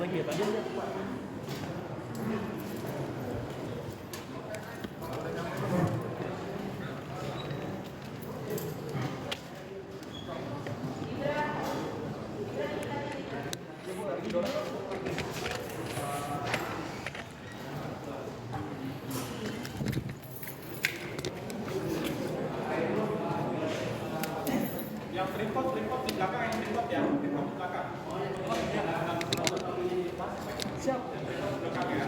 lagi ya Pak? Yang tripod di belakang, yang tripod ya, tripod di belakang. Siap. Belakang ya.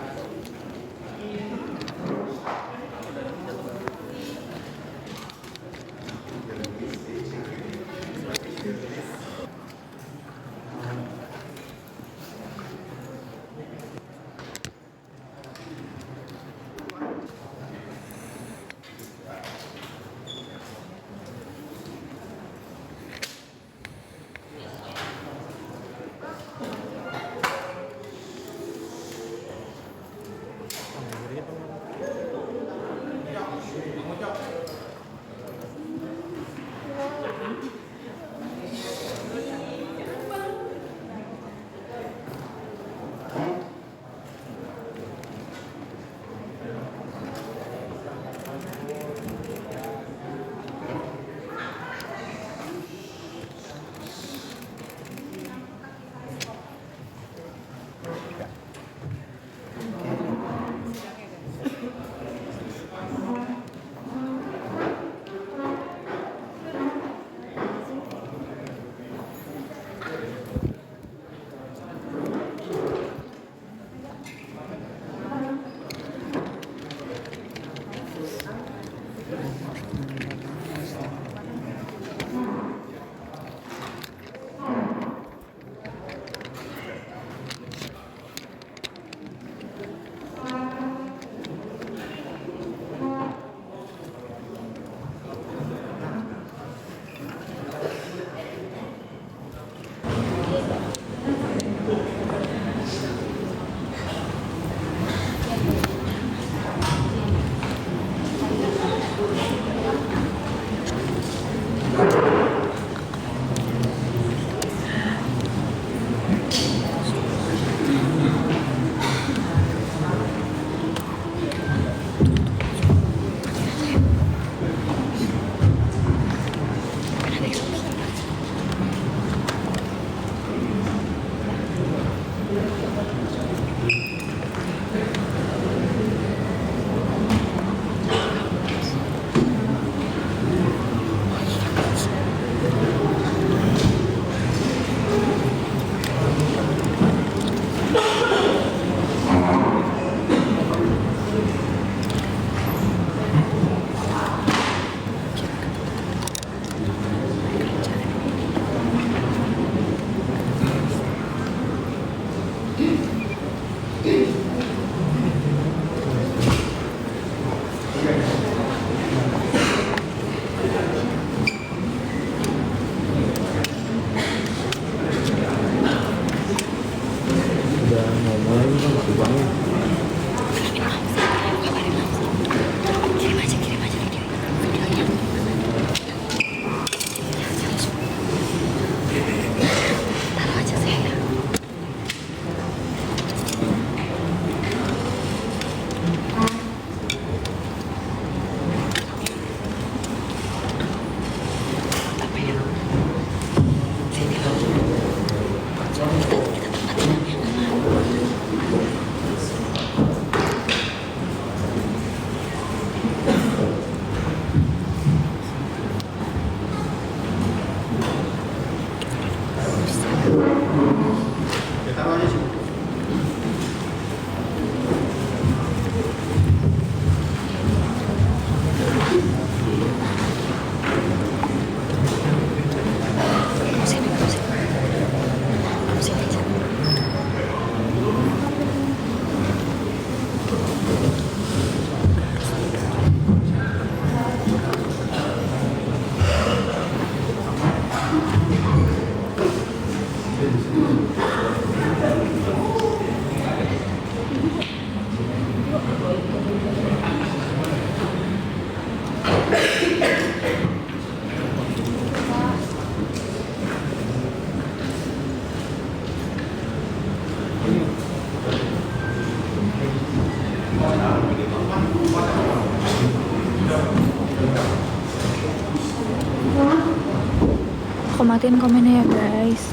Aku matiin komennya ya guys.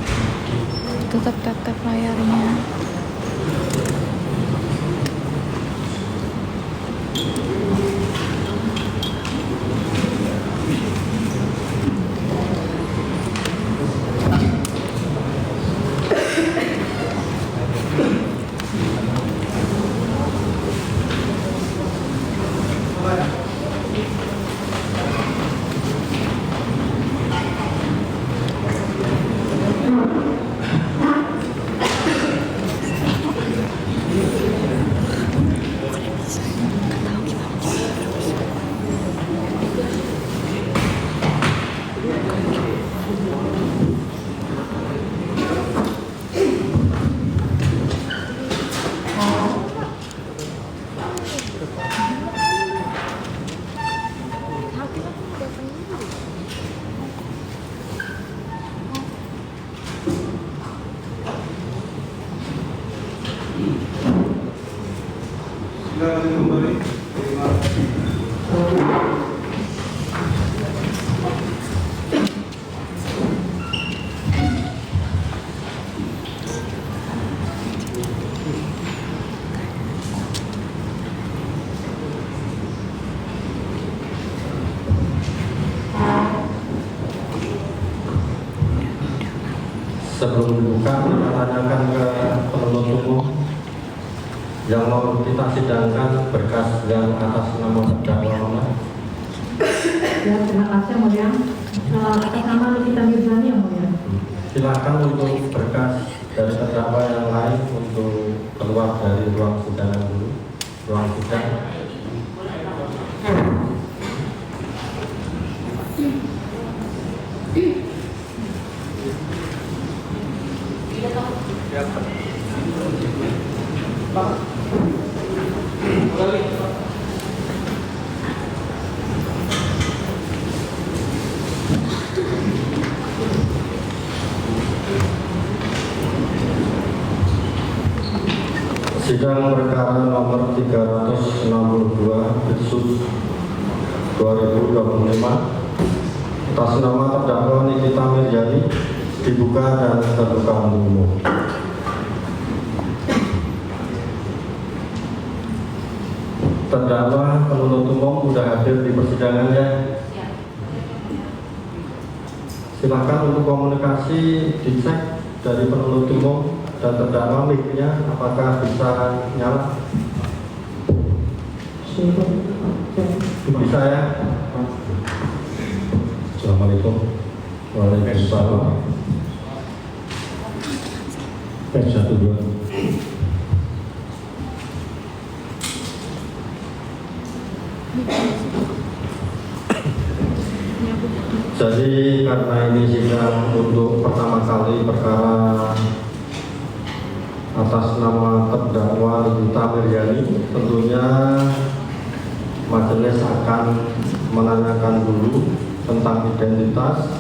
Tetap tap layarnya. Silakan kembali. Sebelum dibuka, kita tanyakan ke penuntut umum yang mau kita sidangkan berkas yang atas nama terdakwa mana? Ya, terima kasih yang mulia. Atas nama Nikita Mirzani yang mulia. Silakan untuk berkas dari terdakwa yang lain untuk keluar dari ruang sidang dulu. Ruang sidang. Sidang perkara nomor 362 Bitsus 2025 atas nama terdakwa Nikita Mirzani dibuka dan terbuka untuk umum. Terdakwa penuntut umum sudah hadir di persidangan ya. Silakan untuk komunikasi dicek dari penuntut umum dan terdakwa mic-nya apakah bisa nyala? Bisa ya? Assalamualaikum. Waalaikumsalam. Tes 12. Jadi karena ini sidang untuk pertama kali perkara atas nama terdakwa Nikita Mirzani, tentunya majelis akan menanyakan dulu tentang identitas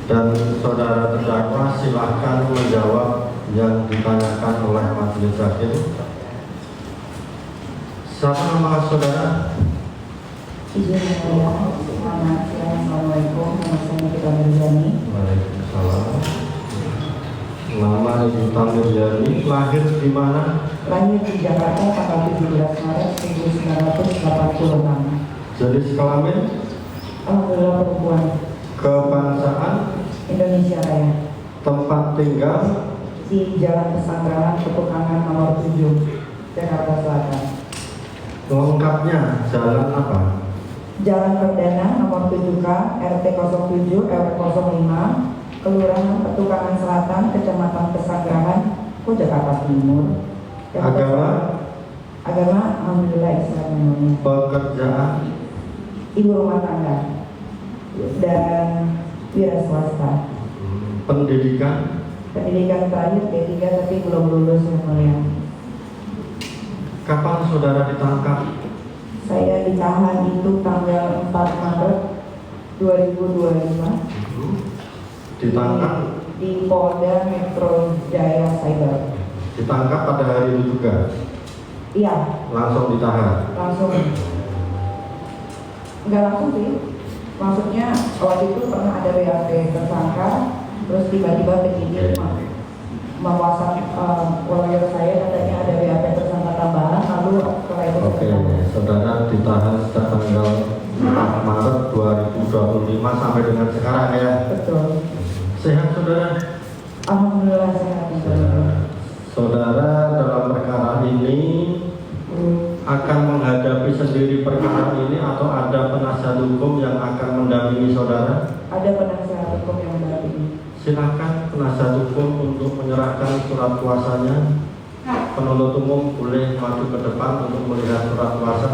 dan saudara terdakwa silakan menjawab yang ditanyakan oleh majelis hakim. Siapa nama saudara? Assalamualaikum, nama saya Nikita Mirzani. Waalaikumsalam. Nama Nikita Mirzani, lahir di mana? Lahir di Jakarta tanggal 17 Maret 1986. Jenis kelamin? Alhamdulillah perempuan. Kebangsaan? Indonesia Raya. Tempat tinggal? Di Jalan Pesanggrahan Petukangan nomor 7, Jakarta Selatan. Lengkapnya jalan apa? Jalan Perdana nomor 7K RT 07 RW 05 Kelurahan Petukangan Selatan, Kecamatan Pesanggrahan, Jakarta Timur. Agama? Agama alhamdulillah Islam. Pekerjaan? Ibu rumah tangga dan wira swasta. Pendidikan? Pendidikan terakhir D3 tapi belum lulus yang mulia. Kapan saudara ditangkap? Saya ditahan itu tanggal 4 Maret 2025. Ditangkap? Di Polda Metro Jaya Cyber. Ditangkap pada hari itu juga? Iya, Langsung ditahan? langsung. Nggak langsung sih, maksudnya waktu itu pernah ada BAP tersangka, terus tiba-tiba penyidik mewasap lawyer saya, katanya ada BAP tersangka tambahan, lalu setelah itu Oke, saudara ditahan sejak tanggal 4 Maret 2025 sampai dengan sekarang ya. betul. Sehat saudara? Alhamdulillah sehat. Saudara dalam perkara ini akan menghadapi sendiri perkara ini atau ada penasihat hukum yang akan mendampingi saudara? Ada penasihat hukum yang mendampingi. Silakan penasihat hukum untuk menyerahkan surat kuasanya. Penuntut umum boleh maju ke depan untuk melihat surat kuasa.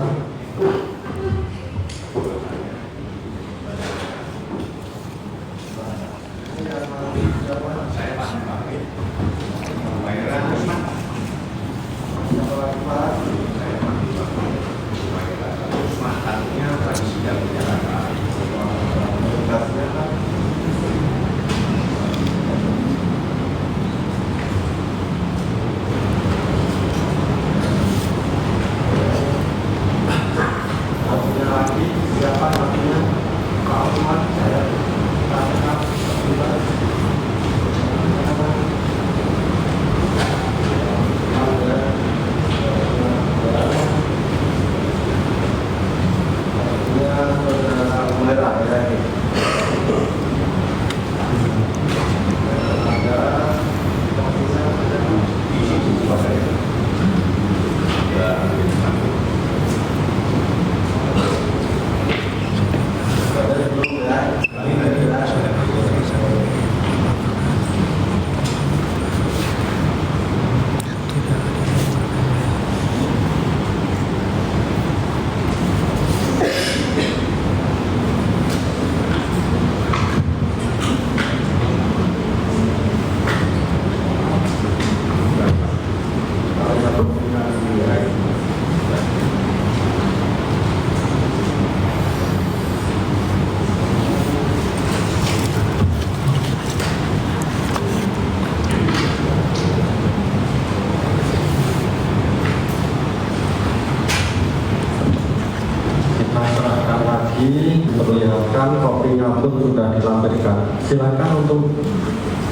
Perlihatkan kopinya pun sudah dilampirkan. Silakan untuk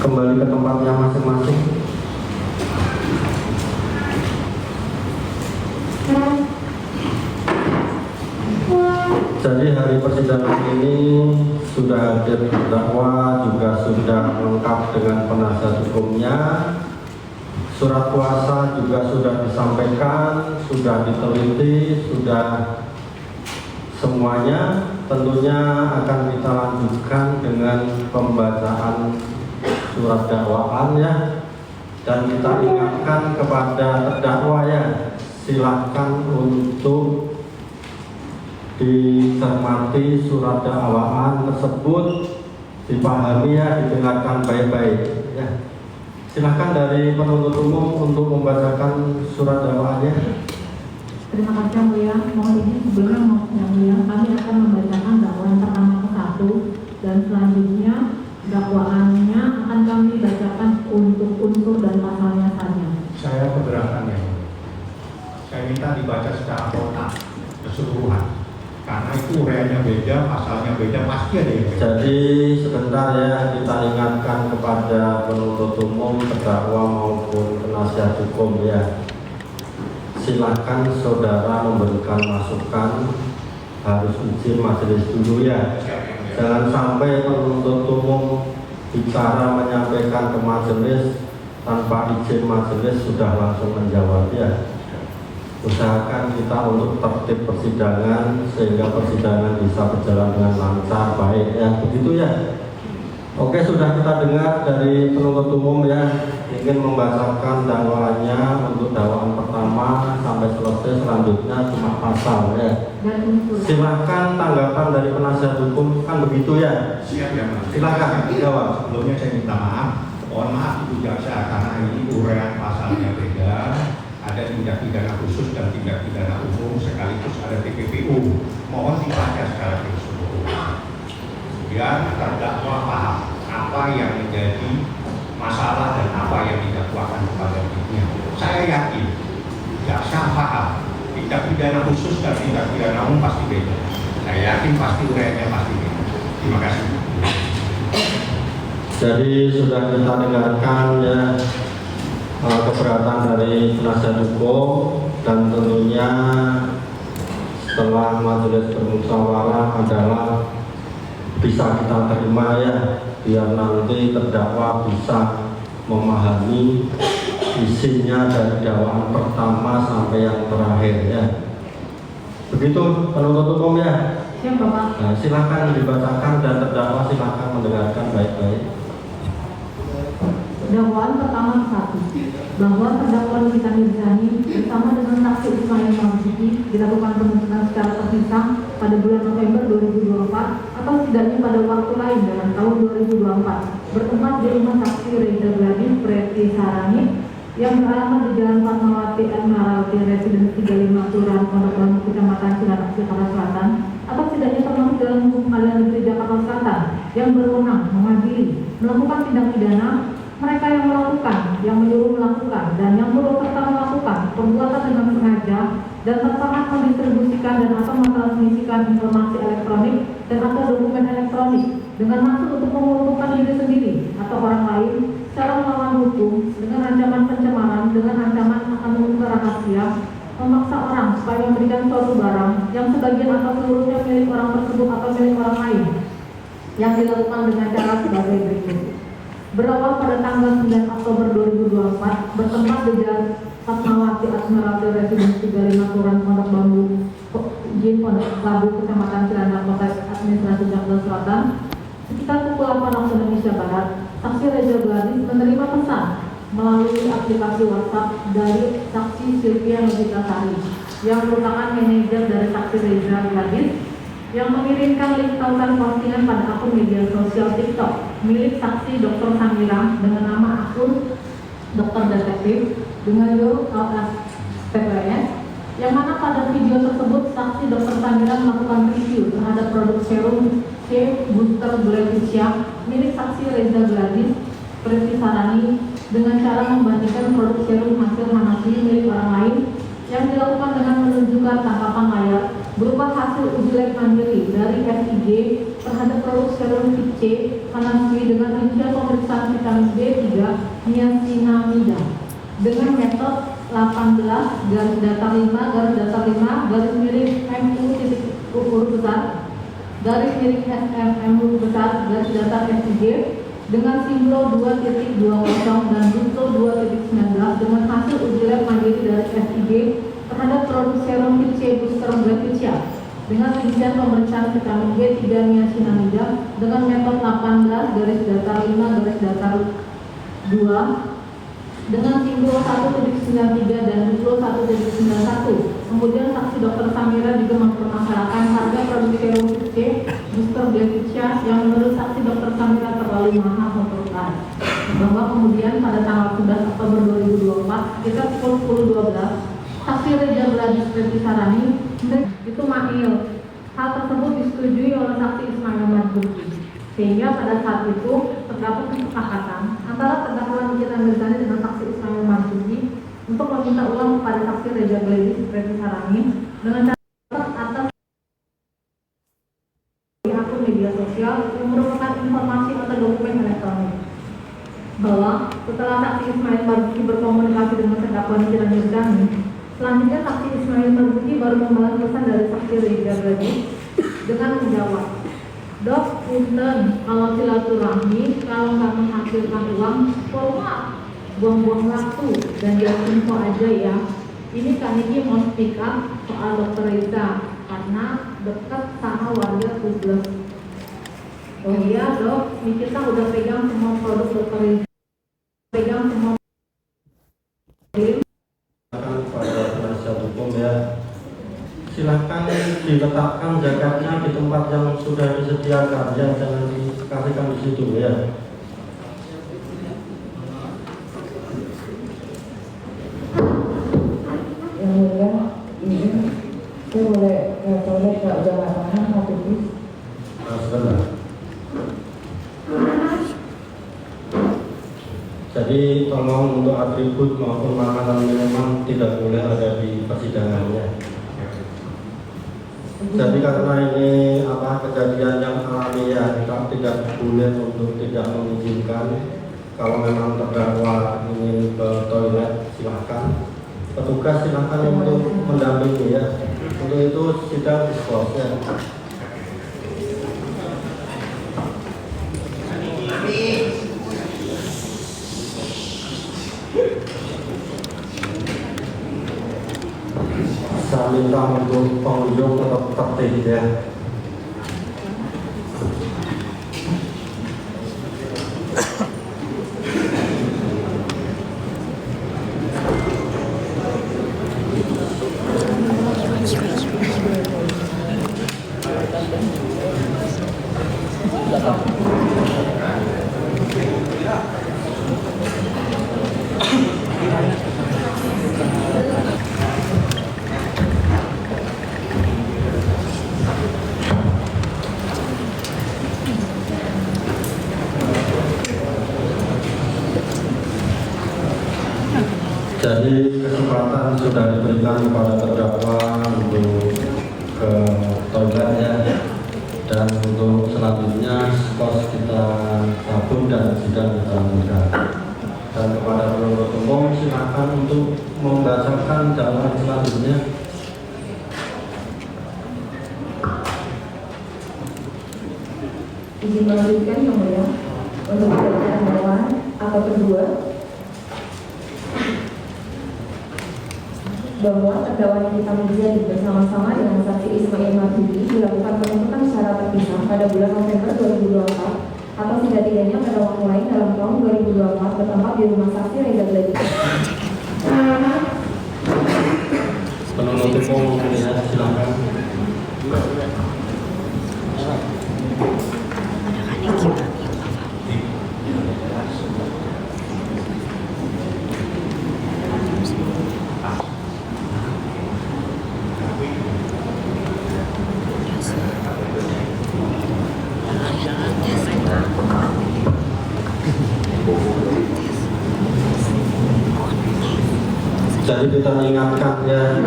kembali ke tempatnya masing-masing. Jadi hari persidangan ini sudah hadir terdakwa, juga sudah lengkap dengan penasihat hukumnya. Surat kuasa juga sudah disampaikan, sudah diteliti, sudah semuanya. Tentunya akan kita lanjutkan dengan pembacaan surat dakwaan ya, dan kita ingatkan kepada terdakwa ya, silakan untuk dicermati surat dakwaan tersebut, dipahami ya, didengarkan baik-baik ya. Silakan dari penuntut umum untuk membacakan surat dakwaannya. Terima kasih yang mulia. Mohon izin sebelumnya yang mulia, kami akan membacakan dakwaan pertama ke 1 dan selanjutnya dakwaannya akan kami bacakan untuk unsur dan pasalnya saja. Saya keberatan ya. Saya minta dibaca secara total keseluruhan. Karena itu uraiannya beda, pasalnya beda, pasti ada yang beda. Jadi sebentar ya, kita ingatkan kepada penuntut umum, terdakwa maupun penasihat hukum ya. Silakan saudara memberikan masukan, harus izin majelis dulu ya. Jangan sampai penuntut umum bicara menyampaikan ke majelis tanpa izin majelis sudah langsung menjawab ya. Usahakan kita untuk tertib persidangan sehingga persidangan bisa berjalan dengan lancar, baik ya, begitu ya. Oke, sudah kita dengar dari penuntut umum ya, ingin membacakan dakwaannya untuk dakwaan pertama sampai selesai, selanjutnya cuma pasal ya. Silakan tanggapan dari penasihat hukum, kan begitu ya. Siap ya Mas. Silakan jawab. Sebelumnya saya minta maaf, mohon maaf Ibu Jaksa karena ini uraian pasalnya beda. Ada tindak pidana khusus dan tindak pidana umum sekaligus ada TPPU. Mohon dibaca secara keseluruhan. Biar terdakwa paham apa yang menjadi masalah dan apa yang didakwakan kepada dirinya. Saya yakin jaksa paham tindak pidana khusus dan tindak pidana umum pasti beda. Saya yakin pasti uraiannya pasti. Terima kasih. Jadi sudah kita dengarkan ya keberatan dari penasihat hukum, dan tentunya setelah majelis bermusyawarah adalah bisa kita terima ya, biar nanti terdakwa bisa memahami isinya dari dakwaan pertama sampai yang terakhir ya. Begitu penuntut umum ya. Ya Bapak. Nah, silakan dibacakan dan terdakwa silakan mendengarkan baik-baik. Dakwaan pertama 1, bahwa terdakwa Nikita Mirzani bersama dengan saksi Ismail Marzuki dilakukan penuntutan secara terpisah pada bulan November 2024 atau setidaknya pada waktu lain dalam tahun 2024 bertempat di rumah saksi Reza Gladys Preti Sarani yang beralamat di Jalan Fatmawati Admiralty Residence 35 Kelurahan Pondok Bambu, Kecamatan Cilandak, Jakarta Selatan, atau setidaknya termasuk dalam hukum pengadilan negeri Jakarta Selatan yang berwenang mengadili, melakukan tindak pidana mereka yang melakukan, yang menyuruh melakukan, dan yang turut serta melakukan perbuatan dengan sengaja dan terpakat mendistribusikan dan atau mentransmisikan informasi elektronik dan atau dokumen elektronik dengan maksud untuk menguntungkan diri sendiri atau orang lain secara melawan hukum dengan ancaman pencemaran, dengan ancaman akan membuka rahasia, memaksa orang supaya memberikan suatu barang yang sebagian atau seluruhnya milik orang tersebut atau milik orang lain yang dilakukan dengan cara sebagai berikut. Berawal pada tanggal 9 Oktober 2024 bertempat di Jalan Fatmawati Admiralty Residence 35 Kelurahan Pondok Bambu, Jin Pondok Labu, Kecamatan Cilandak, Kota Administrasi Jakarta Selatan, sekitar pukul 8 waktu Indonesia Barat, saksi Reza Gladys menerima pesan melalui aplikasi WhatsApp dari saksi Sylvia Novitasari yang merupakan manajer dari saksi Reza Gladys yang mengirimkan link tautan postingan pada akun media sosial TikTok milik saksi Dr. Samira dengan nama akun Dr. Detektif dengan jurus PPS, yang mana pada video tersebut saksi Dr. Samira melakukan review terhadap produk serum C Booster Glycitia milik saksi Reza Gladys Preti Sarani dengan cara membandingkan produk serum hasil Hanafi milik orang lain yang dilakukan dengan menunjukkan tangkapan layar berupa hasil uji lab mandiri dari FIG terhadap produk serum C Hanafi dengan rincian pemeriksaan vitamin B3 niacinamida dengan metode 18 garis datar 5 garis datar 5 garis miring MU titik huruf besar garis miring SM huruf besar garis datar FIG dengan simbol 2.20 dan buto 2.19 dengan hasil uji lab mandiri dari FIG terhadap produk serum C Booster Glycitia dengan rincian pemeriksaan vitamin B3 niacinamida dengan metode 18 garis datar 5 garis datar 2 dengan simbol 1.93 dan simbol 1.91. Kemudian saksi Dr. Samira juga mempermasalahkan harga produk serum C Booster Glycitia yang menurut saksi Dr. Samira terlalu mahal untuk bahwa kemudian pada tanggal 11 Oktober 2024 sekitar pukul 10.12 saksi Reza Gladys Preti Sarani itu mahil. Hal tersebut disetujui oleh saksi Ismail Marzuki, sehingga pada saat itu terdapat kesepakatan antara terdakwa Nikita Mirzani dengan saksi Ismail Marzuki untuk meminta uang kepada saksi Reza Gladys Preti Sarani dengan cara atas akun media sosial yang merupakan informasi atau dokumen elektronik, bahwa setelah saksi Ismail Marzuki berkomunikasi dengan terdakwa Nikita Mirzani, selanjutnya saksi Ismail Marzuki baru membalas pesan dari saksi Reza Gladys dengan menjawab, "Dok, punten, kalau silaturahmi, kalau nggak menghasilkan uang, buang-buang waktu dan just info aja ya. Ini kan ini mau speak up soal Dokter Reza karena dekat sama warga Kudus. Oh iya dok, ini kita udah pegang semua produk Dokter Reza, pegang semua." Pada penasihat hukum ya, silahkan diletakkan jaketnya di tempat yang sudah disediakan ya, jangan dikasihkan di situ ya. Yang mulia, ini saya boleh ke toilet kalau udah nggak tahan satu bis. Sebentar. Jadi tolong untuk atribut maupun makanan minuman tidak boleh ada di persidangannya. Jadi karena ini kejadian yang alami ya, kita tidak boleh untuk tidak mengizinkan. Kalau memang terdakwa ingin ke toilet silakan, petugas silakan untuk mendampingi ya. Untuk itu sidang diskors ya. Saya minta untuk pengunjung tetap tertib ya. Jadi kesempatan sudah diberikan kepada terdakwa untuk ke toilet ya, dan untuk selanjutnya skors kita cabut dan sidang kita lanjutkan. Dan kepada penuntut umum silakan untuk membacakan dakwaan selanjutnya. Izin melanjutkan yang mulia untuk bacaan dakwaan atau kedua, bahwa terdakwa Nikita Mirzani bersama-sama dengan saksi Ismail Marzuki dilakukan penuntutan secara terpisah pada bulan November 2024 atau setidak-tidaknya pada waktu lain dalam tahun 2024 bertempat di rumah saksi Reza Gladi. Penuntut umum ya, silakan. Jadi kita ingatkan ya,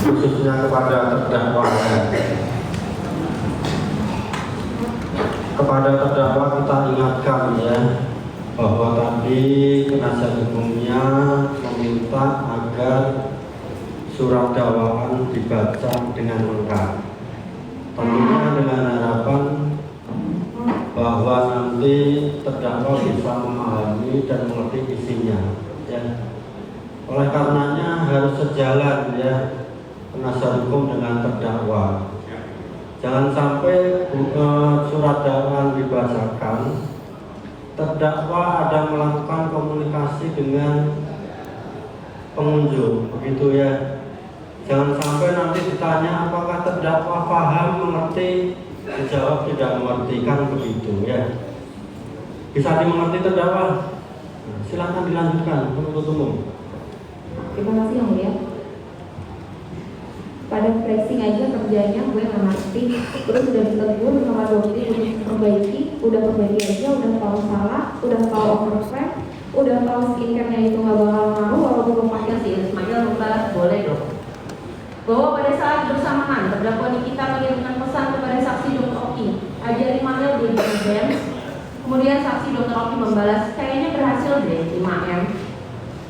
khususnya kepada terdakwa ya. Kepada terdakwa kita ingatkan ya, bahwa tadi penasihat hukumnya meminta agar surat dakwaan dibaca dengan lengkap. Tentunya dengan harapan bahwa nanti terdakwa bisa memahami dan mengerti isinya ya. Oleh karenanya harus sejalan ya penasihat hukum dengan terdakwa. Jangan sampai surat dakwaan dibacakan, terdakwa ada melakukan komunikasi dengan pengunjung, begitu ya. Jangan sampai nanti ditanya apakah terdakwa paham, mengerti, dijawab tidak mengerti, kan begitu ya. Bisa dimengerti terdakwa? Silakan dilanjutkan penuntut umum. Terima kasih yang mulia. Pada flexing aja kerjanya gue nggak ngerti, terus udah ditegur sama dokter untuk perbaiki, udah perbaiki aja, udah tahu salah, udah tahu overframe, udah tahu skincare-nya itu nggak bakal ngaruh walaupun belum pakai sih. Ismail minta boleh dong. Bahwa pada saat bersamaan terdakwa Nikita mengirimkan pesan kepada saksi Dr. Oki, ajari Manuel di BEM. Kemudian saksi Dr. Oki membalas, kayaknya berhasil deh 5M.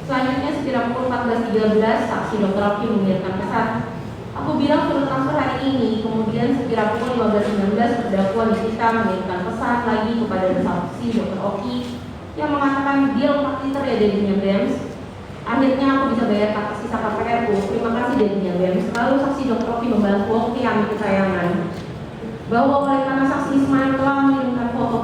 Selanjutnya sekira pukul 14.13 saksi Dr. Oki mengirimkan pesan, aku bilang suruh transfer hari ini. Kemudian sekira pukul 15.19 terdakwa Nikita mengirimkan pesan lagi kepada saksi Dr. Oki yang mengatakan dia 4 liter ya dadinya BEMS. Akhirnya aku bisa bayar sisa KPR-ku. Terima kasih dadinya BEMS. Lalu saksi Dr. Oki membalas, oke kami kesayangan, bahwa oleh karena saksi Ismail telah mengirimkan foto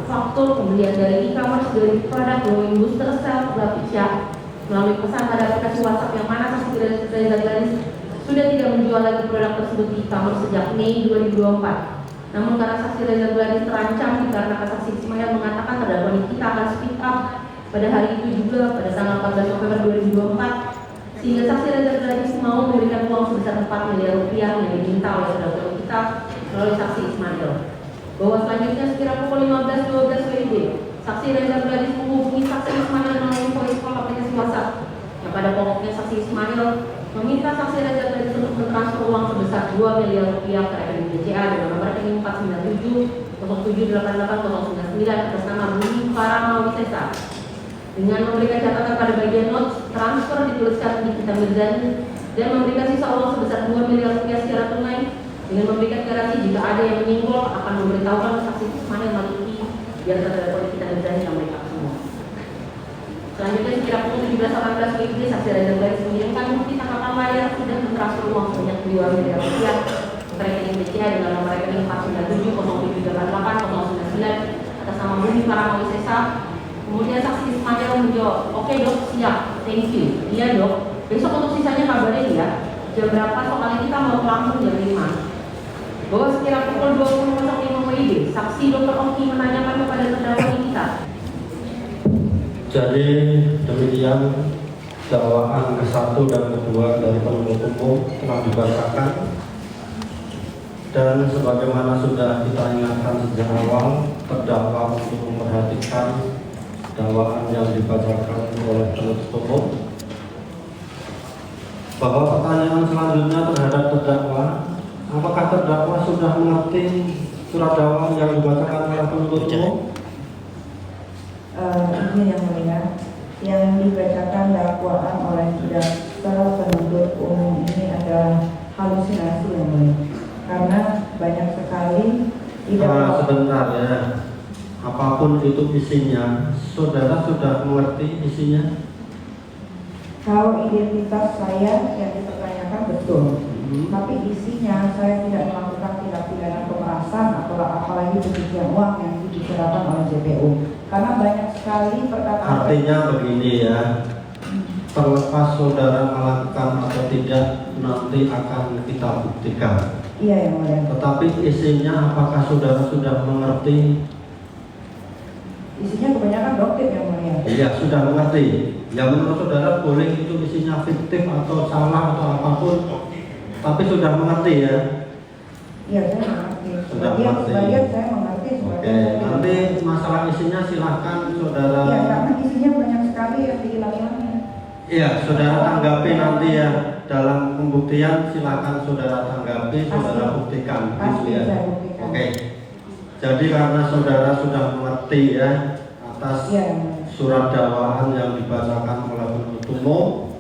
faktur pembelian dari e-commerce dari produk glowing booster self Lapisha melalui pesan pada aplikasi WhatsApp yang mana saksi Reza Gladi sudah tidak menjual lagi produk tersebut di e-commerce sejak Mei 2024. Namun karena saksi Reza Gladi terancam dikarenakan saksi Ismail mengatakan terdakwa Nikita akan speak up pada hari itu juga pada tanggal 14 November 2024, sehingga saksi Reza Gladi mau memberikan uang sebesar 4 miliar rupiah yang diminta oleh terdakwa Nikita melalui saksi Ismail. Bahwa selanjutnya sekira pukul 15.12 WIB, saksi Reza Gladi menghubungi saksi Ismail melalui voice call aplikasi WhatsApp yang pada pokoknya saksi Ismail meminta saksi Raja Gladys untuk mentransfer uang sebesar 2 miliar rupiah ke rekening BCA dengan nomor rekening 49707880099 atas nama Budi Farama Wisesa. Dengan memberikan catatan pada bagian notes transfer dituliskan Nikita Mirzani dan memberikan sisa uang sebesar 2 miliar rupiah secara tunai dengan memberikan garansi jika ada yang menyinggol akan memberitahukan saksi Ismail Maliki biar terdakwa Nikita Mirzani yang mereka semua. Selanjutnya sekira pukul 17.18 WIB, saksi Raja Gladys mengirimkan bukti tangkapan layar sudah mentransfer uang sebanyak 2 miliar rupiah ke rekening BCA dengan nomor rekening 49707880099 atas nama Budi Farama Wisesa. Kemudian saksi Ismail menjawab, oke dok, siap, thank you. Iya dok, besok untuk sisanya kabarin ya. Jam berapa soalnya kita mau ke Lampung jam 5. Bahwa sekira pukul 20.05 WIB, saksi Dr. Oki menanyakan kepada terdakwa Nikita. Jadi demikian dakwaan ke-1 dan ke-2 dari penuntut umum telah dibacakan, dan sebagaimana sudah kita ingatkan sejak awal, terdakwa untuk memperhatikan dakwaan yang dibacakan oleh penuntut umum, bahwa pertanyaan selanjutnya terhadap terdakwa, apakah terdakwa sudah mengerti surat dakwaan yang dibacakan oleh penuntut umum? Ini yang mulia, yang dibacakan dakwaan oleh jaksa penuntut umum ini adalah halusinasi yang mulia, karena banyak sekali sebentar ya. Apapun itu isinya, saudara sudah mengerti isinya? Kalau identitas saya yang dipertanyakan betul, tapi isinya saya tidak melakukan tindak pidana pemerasan atau apalagi pencucian uang yang dibicarakan oleh JPU. Karena banyak sekali perkataan. Artinya begini ya, terlepas saudara melakukan atau tidak, nanti akan kita buktikan. Iya yang mulia. Tetapi isinya apakah saudara sudah mengerti? Isinya kebanyakan doktrin yang mulia. Iya, sudah mengerti. Ya menurut saudara boleh itu isinya fiktif atau salah atau apapun, tapi sudah mengerti ya? Iya, saya mengerti. Sudah mengerti. Sebagian saya mengerti. Oke, nanti masalah isinya silahkan saudara. Iya, karena isinya banyak sekali yang dihilang-hilangnya. Iya, saudara tanggapi nanti ya dalam pembuktian, silahkan saudara tanggapi, saudara buktikan. Pasti Ya. saya buktikan. Oke. Jadi karena saudara sudah mengerti ya atas surat dakwaan yang dibacakan oleh penuntut umum,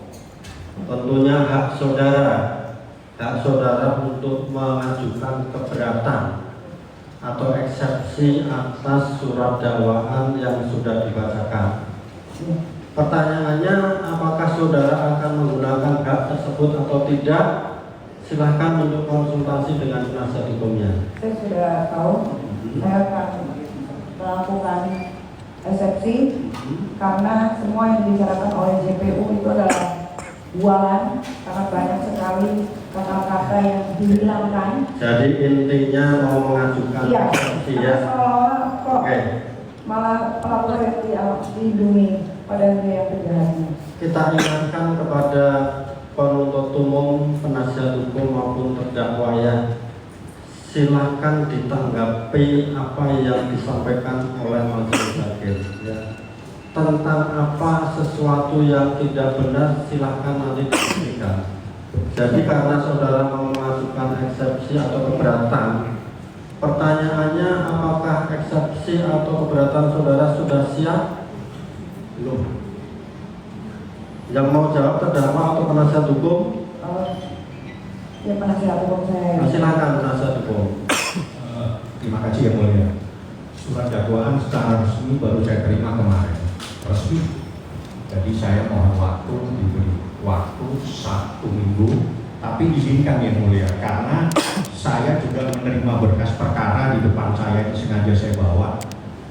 tentunya hak saudara untuk mengajukan keberatan atau eksepsi atas surat dakwaan yang sudah dibacakan. Pertanyaannya, apakah saudara akan menggunakan hak tersebut atau tidak? Silahkan untuk konsultasi dengan penasihat hukumnya. Saya sudah tahu, saya akan melakukan eksepsi karena semua yang dibicarakan oleh JPU itu adalah bualan, karena banyak sekali kata-kata yang dihilangkan. Jadi intinya mau mengajukan eksepsi ya. Seolah-olah kok malah pelapor yang dilindungi pada yang penjahatnya. Kita ingatkan kepada penuntut umum, penasihat hukum maupun terdakwa ya, silahkan ditanggapi apa yang disampaikan oleh majelis hakim ya. Tentang apa sesuatu yang tidak benar, silahkan nanti dibuktikan. Jadi karena saudara mau mengajukan eksepsi atau keberatan, pertanyaannya apakah eksepsi atau keberatan saudara sudah siap? Belum. Yang mau jawab terdakwa atau penasihat hukum? Ya, penasihat hukum saya. Silakan penasihat hukum. Terima kasih yang mulia. Surat dakwaan secara resmi baru saya terima kemarin, resmi. Jadi saya mohon waktu, diberi waktu 1 minggu. Tapi diizinkan yang mulia, karena saya juga menerima berkas perkara di depan saya, sengaja saya bawa.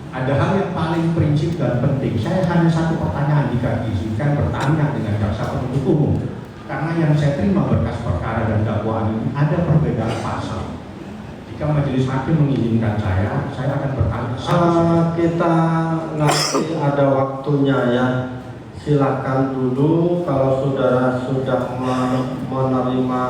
Ada hal yang paling prinsip dan penting. Saya hanya satu pertanyaan jika diizinkan bertanya dengan jaksa penuntut umum. Karena yang saya terima berkas perkara dan dakwaan ini ada perbedaan pasal. Jika majelis hakim mengizinkan saya akan bertanya. Kita nanti ada waktunya ya. Silakan dulu kalau saudara sudah menerima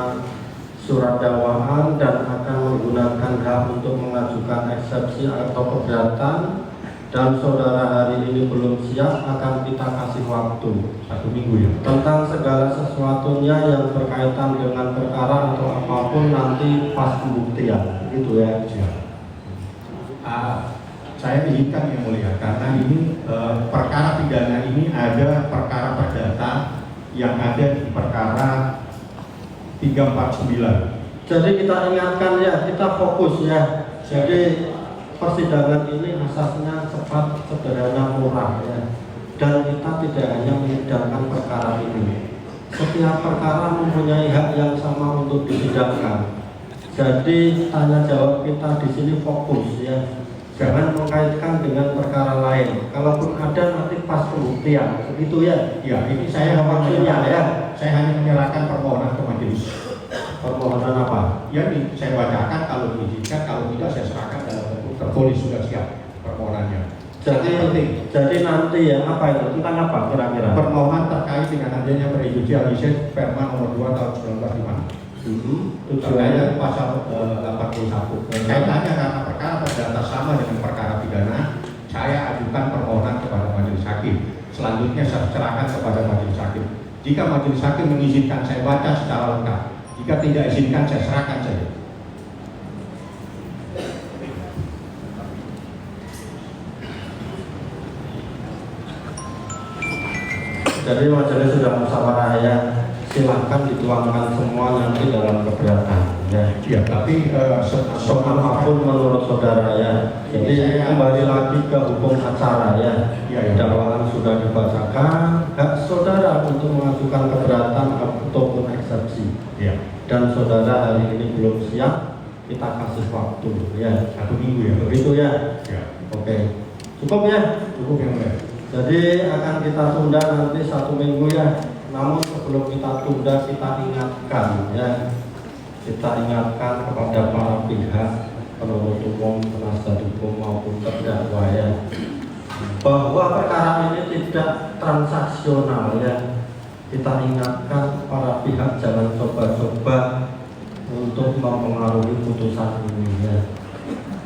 surat dakwaan dan akan menggunakan hak untuk mengajukan eksepsi atau keberatan, dan saudara hari ini belum siap, akan kita kasih waktu 1 minggu ya. tentang segala sesuatunya yang berkaitan dengan perkara atau apapun nanti pas pembuktian, gitu ya. Saya izinkan yang mulia karena ini perkara pidana ini ada perkara perdata yang ada di perkara 349. Jadi kita ingatkan ya, kita fokus ya. Jadi persidangan ini asasnya cepat, sederhana, murah ya. Dan kita tidak hanya menyidangkan perkara ini. Setiap perkara mempunyai hak yang sama untuk disidangkan. Jadi tanya jawab kita di sini fokus ya. Jangan mengkaitkan dengan perkara lain. Kalaupun ada nanti pas pembuktian, begitu ya. Ya, ini saya maksudnya ya. Saya hanya menyerahkan permohonan ke majelis. Permohonan apa? Ya, ini saya bacakan, kalau diizinkan, kalau tidak saya serahkan dalam bentuk tertulis sudah siap permohonannya. Jadi nanti ya apa itu? Tentang apa kira-kira? Permohonan terkait dengan adanya prejudicial licens Perma nomor 2 tahun 1905. Terkait pasal 81. Kaitannya karena perkara perdata sama dengan perkara pidana, saya ajukan permohonan kepada majelis hakim. Selanjutnya saya serahkan kepada majelis hakim. Jika majelis hakim mengizinkan, saya baca secara lengkap. Jika tidak izinkan, saya serahkan saja. Jadi majelis sudah musyawarah ya, silahkan dituangkan semua nanti dalam keberatan ya. Ya, tapi apapun menurut saudara ya. Jadi kembali lagi ke hukum acara ya. Dakwaan sudah dibacakan, hak saudara untuk mengajukan keberatan ataupun eksepsi. Ya. Dan saudara hari ini belum siap, kita kasih waktu ya. 1 minggu ya. Begitu ya. Ya. Oke. Cukup ya. Cukup yang mulia. Jadi akan kita tunda nanti 1 minggu ya. Namun sebelum kita tunda, kita ingatkan ya. Kita ingatkan kepada para pihak, penuntut umum, penasihat hukum maupun terdakwa ya, bahwa perkara ini tidak transaksional ya. Kita ingatkan para pihak jangan coba-coba untuk mempengaruhi putusan ini ya.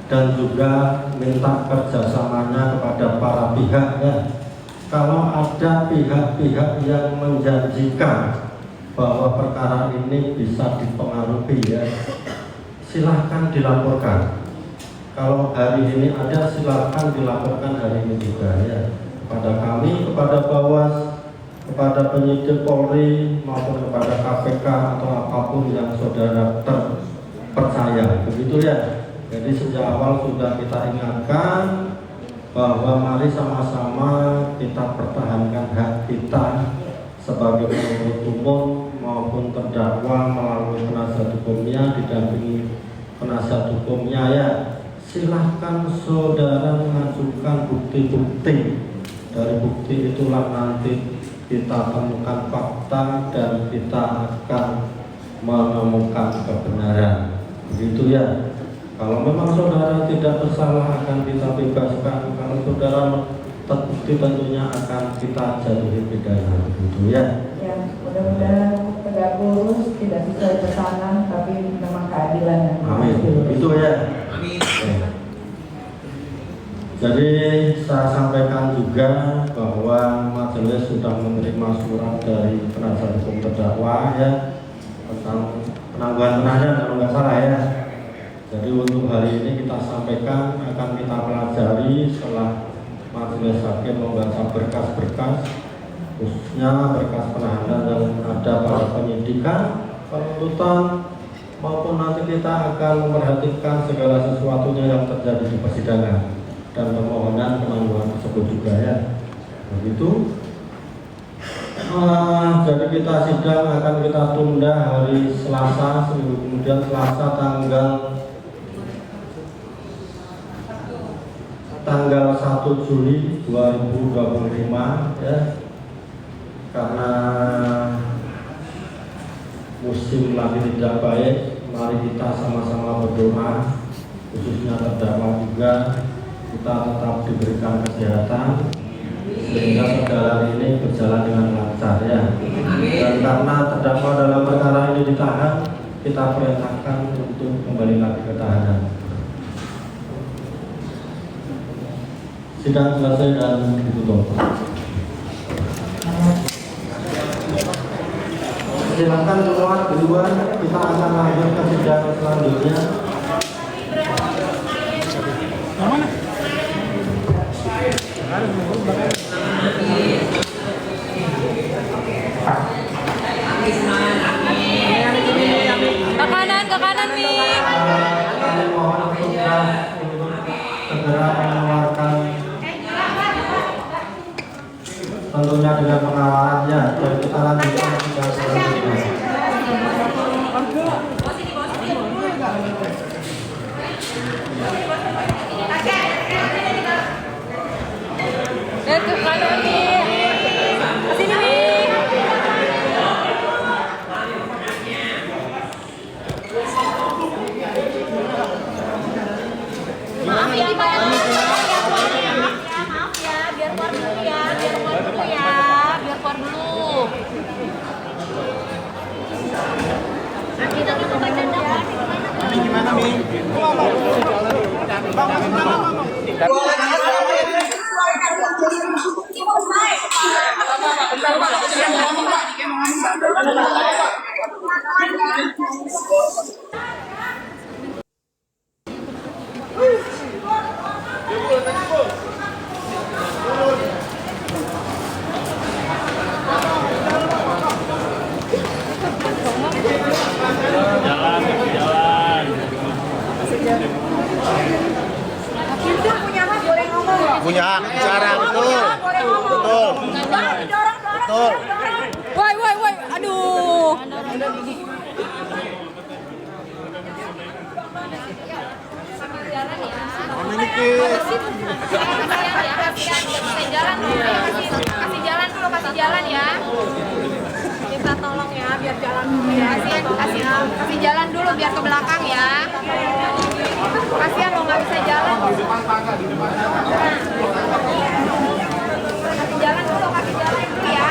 Dan juga minta kerjasamanya kepada para pihak ya. Kalau ada pihak-pihak yang menjanjikan bahwa perkara ini bisa dipengaruhi ya, silahkan dilaporkan. Kalau hari ini ada, silahkan dilaporkan hari ini juga ya, kepada kami, kepada Bawas, kepada penyidik Polri maupun kepada KPK atau apapun yang saudara terpercaya, begitu ya. Jadi sejak awal sudah kita ingatkan bahwa mari sama-sama kita pertahankan hak kita sebagai penuntut umum maupun terdakwa melalui penasihat hukumnya, didampingi penasihat hukumnya ya. Silahkan saudara mengajukan bukti-bukti. Dari bukti itulah nanti kita temukan fakta dan kita akan menemukan kebenaran. Begitu ya. Kalau memang saudara tidak bersalah akan kita bebaskan. Kalau saudara terbukti tentunya akan kita jatuhi pidana. Begitu ya. Ya, mudah-mudahan tegak lurus, tidak sesuai pesanan, tapi memang keadilan. Amin. Begitu ya. Amin. Jadi saya sampaikan juga bahwa majelis sudah menerima surat dari penasihat hukum terdakwa ya tentang penangguhan penahanan kalau nggak salah ya. Jadi untuk hari ini kita sampaikan, akan kita pelajari setelah majelis hakim membaca berkas-berkas, khususnya berkas penahanan yang ada pada penyidikan, penuntutan, maupun nanti kita akan memperhatikan segala sesuatunya yang terjadi di persidangan dan permohonan penangguhan tersebut juga ya. Begitu. Jadi kita sidang akan kita tunda hari Selasa, seminggu kemudian Selasa tanggal 1 Juli 2025 ya, karena musim lagi tidak baik. Mari kita sama-sama berdoa, khususnya terdakwa juga, kita tetap diberikan kesehatan sehingga perjalanan ini berjalan dengan lancar ya. Dan karena terdakwa dalam perkara ini ditahan, kita perintahkan untuk kembali lagi ke tahanan. Sidang selesai dan ditutup. Silakan keluar duluan, kita akan lanjut ke sidang selanjutnya. Ke kanan nih. Kami mohon tugas untuk segera mengeluarkan, tentunya dengan pengawalannya, dan kita lanjutkan sidang selanjutnya. Ke kanan nih. Sini nih. Maaf ya, Pak. Maaf ya, biar keluar dulu ya, biar keluar dulu. Kita tutup aja ya. Gimana, Mi? Punya hak bicara, betul. Betul. Betul. Woi, aduh. Memiliki Kasih jalan ya. Kita tolong ya, biar jalan dulu ya. Kasih jalan dulu biar ke belakang ya. Kasihan lo nggak bisa jalan. Kasih jalan dulu ya.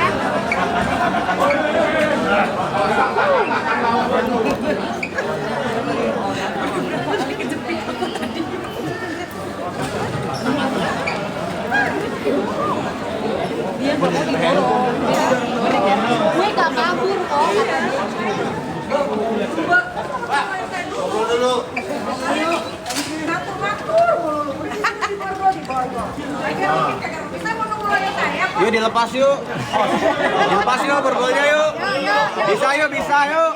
Gue gak kabur kok. dulu. Yuk dilepas yuk. Dilepas yuk borgolnya yuk. Bisa yuk, bisa yuk.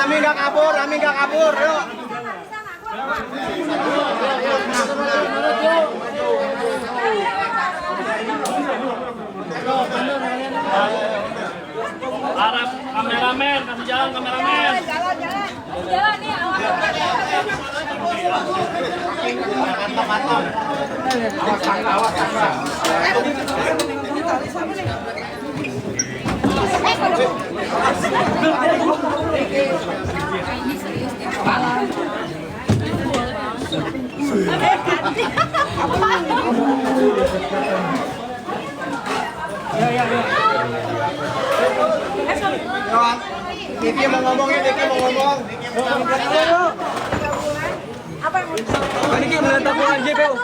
Ami nggak kabur, Ami nggak kabur, yuk. Arab kameramen, kasih jalan kameramen. Jalan nih, awas. Diki mau ngomong ya, Diki mau ngomong. Apa yang mau Diki melihat dakwaan JPU,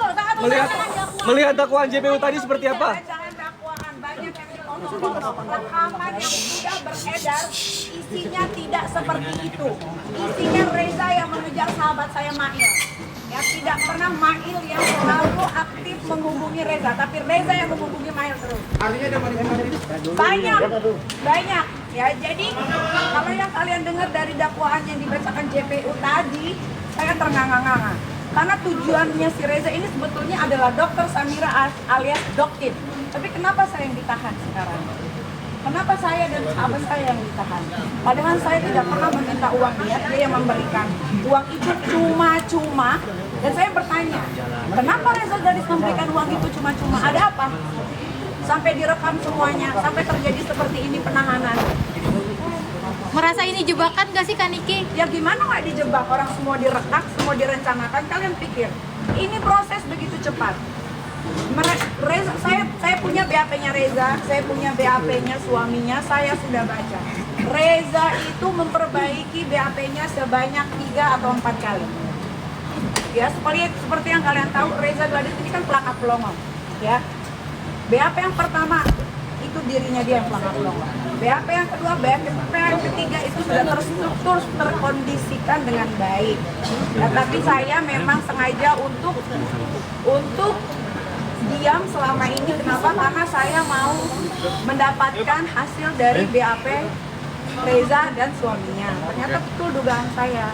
melihat dakwaan JPU tadi seperti apa? jangan dakwaan banyak yang dikontrol. Rekaman yang sudah beredar isinya tidak seperti itu. Isinya Reza yang mengejar sahabat saya Mail. Ya, tidak pernah Mail yang selalu aktif menghubungi Reza, tapi Reza yang menghubungi Mail terus. Artinya ada manipulasi. Banyak ya. Jadi kalau yang kalian dengar dari dakwaan yang dibacakan JPU tadi, saya ternganga-nganga. Karena tujuannya si Reza ini sebetulnya adalah Dr. Samira alias Doktin. Tapi kenapa saya yang ditahan sekarang? Kenapa saya dan sahabat saya yang ditahan? Padahal saya tidak pernah meminta uang dia yang memberikan. Uang itu cuma-cuma. Dan saya bertanya, kenapa Reza Gadis memberikan uang itu cuma-cuma? Ada apa? Sampai direkam semuanya, sampai terjadi seperti ini penahanan. Merasa ini jebakan gak sih Kak Niki? Ya gimana nggak dijebak? Orang semua direkam, semua direncanakan. Kalian pikir Ini proses begitu cepat. Reza, saya punya BAP-nya Reza, saya punya BAP-nya suaminya, saya sudah baca. Reza itu memperbaiki BAP-nya sebanyak 3 atau 4 kali. Ya, seperti yang kalian tahu, Reza Gladys ini kan pelangap pelongo. Ya, BAP yang pertama itu dirinya dia yang pelangap pelongo. BAP yang kedua, BAP yang ketiga itu sudah terstruktur, terkondisikan dengan baik. Ya, tapi saya memang sengaja untuk diam selama ini. Kenapa? Karena saya mau mendapatkan hasil dari BAP Reza dan suaminya. Ternyata betul dugaan saya.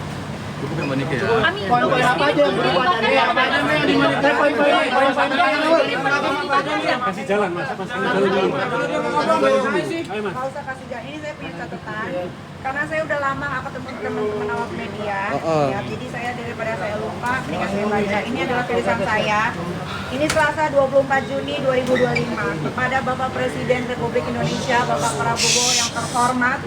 Amin. Poin-poin apa aja yang berubah dari apa aja yang dimanipulasi? Kasih jalan, Mas. Kasih jalan dulu, Mas. Nggak usah kasih jalan. Ini saya punya catatan. Karena saya udah lama ketemu teman-teman awak media. Ya, jadi saya daripada saya lupa, mendingan saya baca. Ini adalah tulisan saya. Ini Selasa 24 Juni 2025 kepada Bapak Presiden Republik Indonesia, Bapak Prabowo yang terhormat.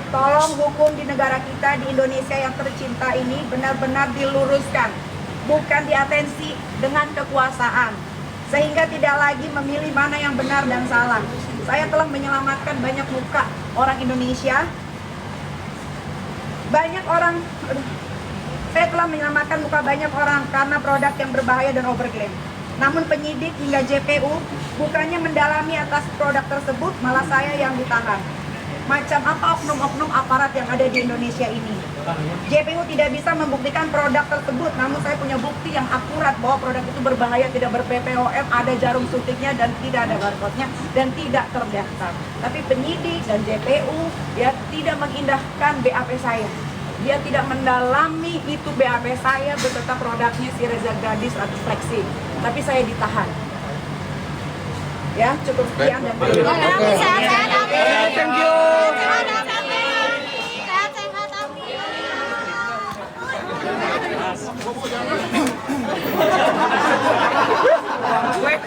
Tolong hukum di negara kita, di Indonesia yang tercinta ini benar-benar diluruskan, bukan diatensi dengan kekuasaan, sehingga tidak lagi memilih mana yang benar dan salah. Saya telah menyelamatkan banyak muka orang Indonesia, saya telah menyelamatkan muka banyak orang karena produk yang berbahaya dan overclaim. Namun penyidik hingga JPU bukannya mendalami atas produk tersebut, malah saya yang ditahan. Macam apa oknum-oknum aparat yang ada di Indonesia ini? JPU tidak bisa membuktikan produk tersebut, namun saya punya bukti yang akurat bahwa produk itu berbahaya, tidak ber-PPOM, ada jarum suntiknya dan tidak ada barcode-nya dan tidak terdaftar. Tapi penyidik dan JPU ya tidak mengindahkan BAP saya. Dia tidak mendalami itu BAP saya beserta produknya si Reza Gladys atau Flexi. Tapi saya ditahan. Ya, cukup sekian dan terima kasih. Thank you.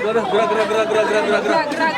Gerak.